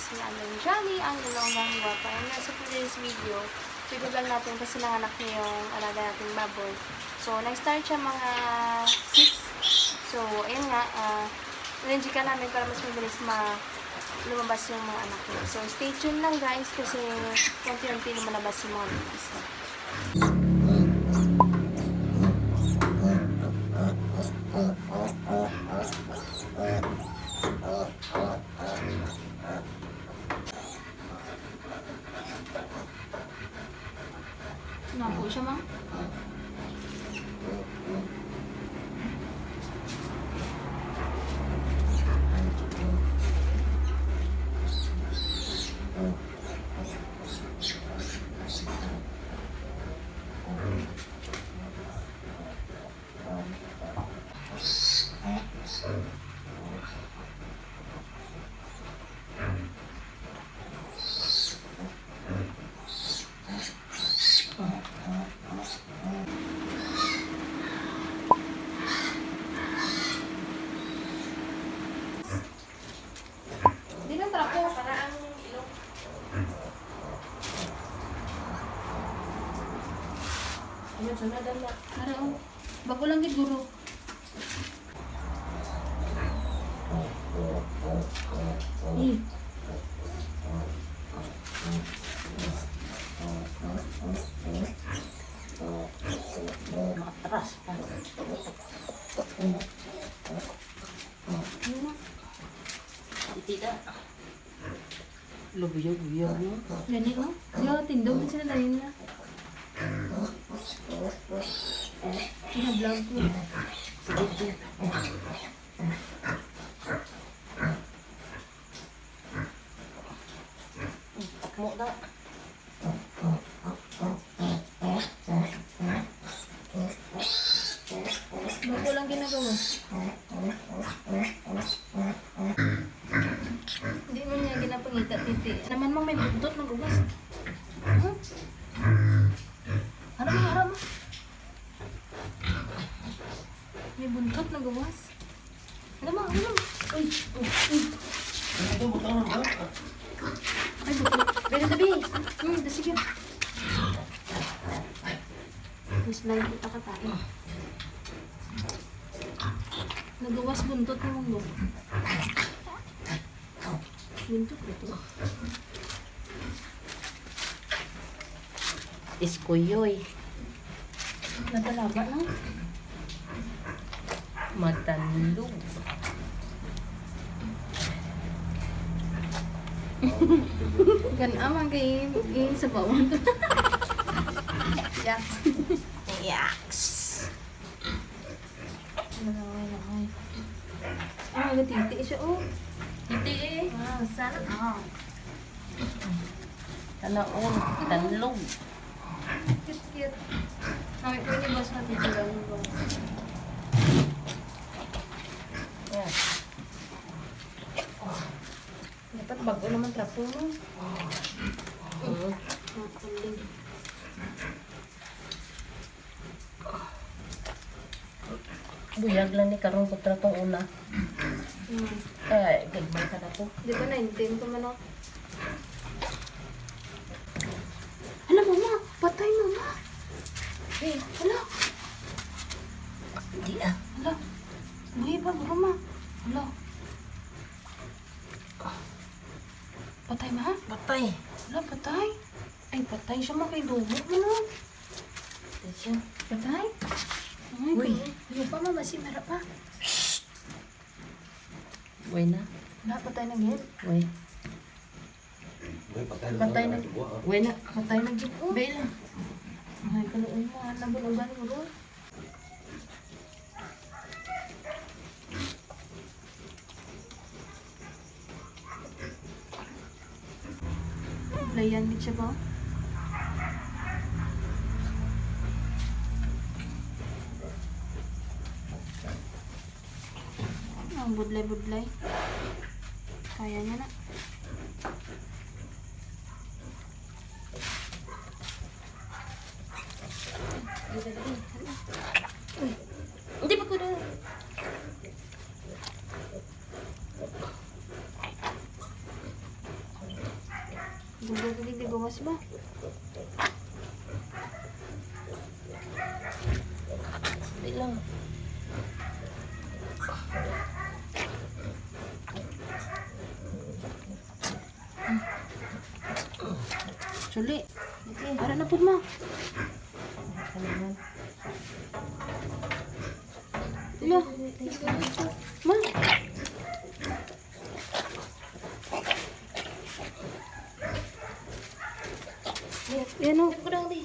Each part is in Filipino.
si Alan Johnny, ang ilonggang guwapa. And sa today's video lang natin kasi nanganak niya yung alaga nating baboy. So, nag-start siya mga 6. So, ayun nga, arrange ka namin para mas mabilis lumabas yung mga anak niya. So, stay tuned lang guys kasi konti-unti lumalabas yung mga babies. Napo siya, ma'am? Ano, bago lang gid guro. Matras pa. Tidak. Lubuyog-buyog mo. Gani ko. Yo, tindog sila dahil na. Vlog ko. Takmo na. Bago lang ginagawa. Hindi mo niya ginapangita titi. Naman mang may buntot ng gugas. Harap mo. May buntot na gawas. Ano mo? Uy. Ay, buntot. Pero tabi. Sige. Mas lain kita katain. Nagawas buntot mo mo. Buntot ito. Iskuyoy. Nadalaga na. Matanlog. Ganamang kay sa bawang to. Yaks. Yaks. Ay. Titi siya Titi sana Tanaon, tanlog. Cute. Nakit ko ni boss natin lang ko. Yan. Dapat bago naman trapo mo. Buyag lang ni karong putra tong una. Ay, gagmay ka na po. Di ba 19 ko man ako? Alam mo, mama. Patay, mama. Eh, hala. Hindi Hala. Buhay pa, bro, ma. Hala. Patay, ma? Patay. Hala, patay. Ay, patay siya, ma. Kay dugo mo, no? Patay siya. Patay? Ay, uy. Uy pa, mama. Simara pa. Shhh. Uy na. Hala, patay na gil. Uy. Patay na. Uy na. Patay na gil. Bela. Ay, kaluin mo. Nabunugan mo, bro. Layan mo siya ba? Ang budlay-budlay. Kaya niya na. Hindi pa ko na. Taas ba? Hindi lang. Suli. Okay. Para na po ma. Ila. Ma. Yan o. Buy.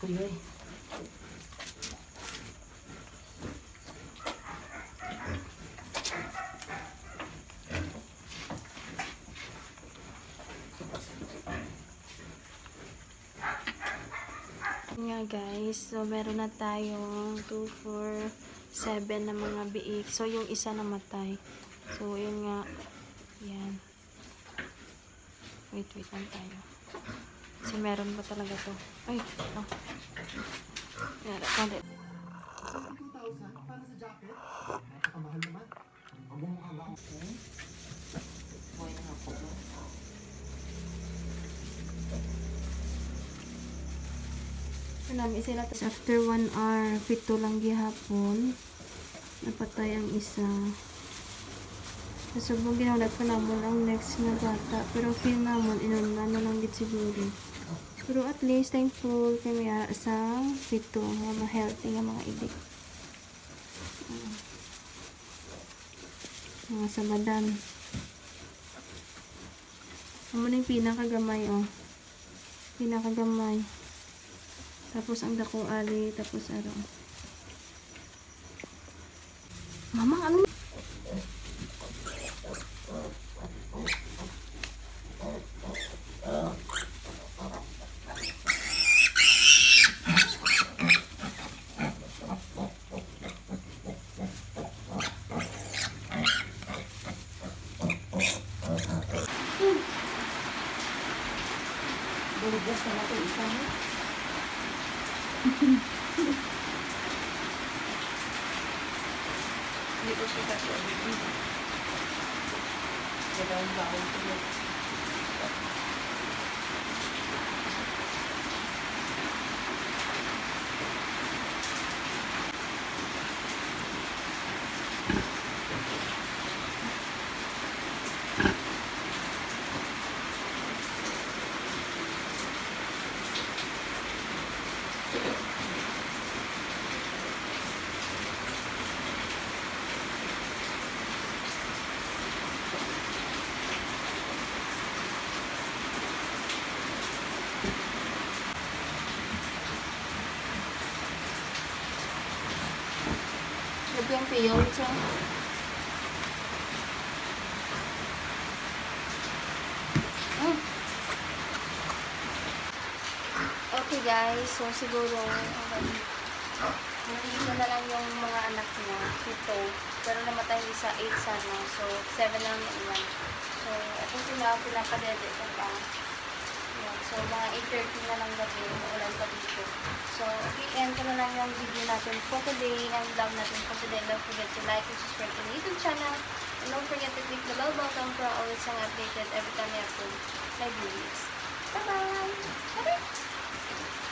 Kuyoy. Nga guys, so meron na tayong 2, 4, 7 na mga biik. So yung isa namatay. So yun nga. Yan. Wait lang tayo. Kasi meron pa talaga to. Ay, ito. Yan, konti. 2,000 para sa jacket? Napakamahal naman. Ang bumukha ba ako? Buhay na ako. Namin sila. After 1 hour, 7 lang gihapon. Napatay ang isa. So, subong ginaulat pa naman ang next na bata. Pero feel naman, ano lang din siguro. Pero at least, thankful kami sa 7 mga healthy nga mga idik. Mga sabadan. Ano na yung pinakagamay, oh. Pinakagamay. Tapos ang dakong ali, tapos ano. Mama, ano? Buligas na natin isa, no? Hindi ko siya kasi abigin. Dalawang baon ko yun. Ito yung piyong siya. Okay guys, so siguro nandito na lang yung mga anak niya, ito. Pero namatay isa, 8 sana. So 7 lang na ilan. So I think pinapadede ko pa. Yan. So mga 8:30 na lang gabi, uulan pa dito. So i-end ko na lang yung video natin for today, ang vlog natin for today. Don't forget to like and subscribe to my YouTube channel. And don't forget to click the bell button para always ang updated every time I upload my videos. Bye-bye! Bye-bye!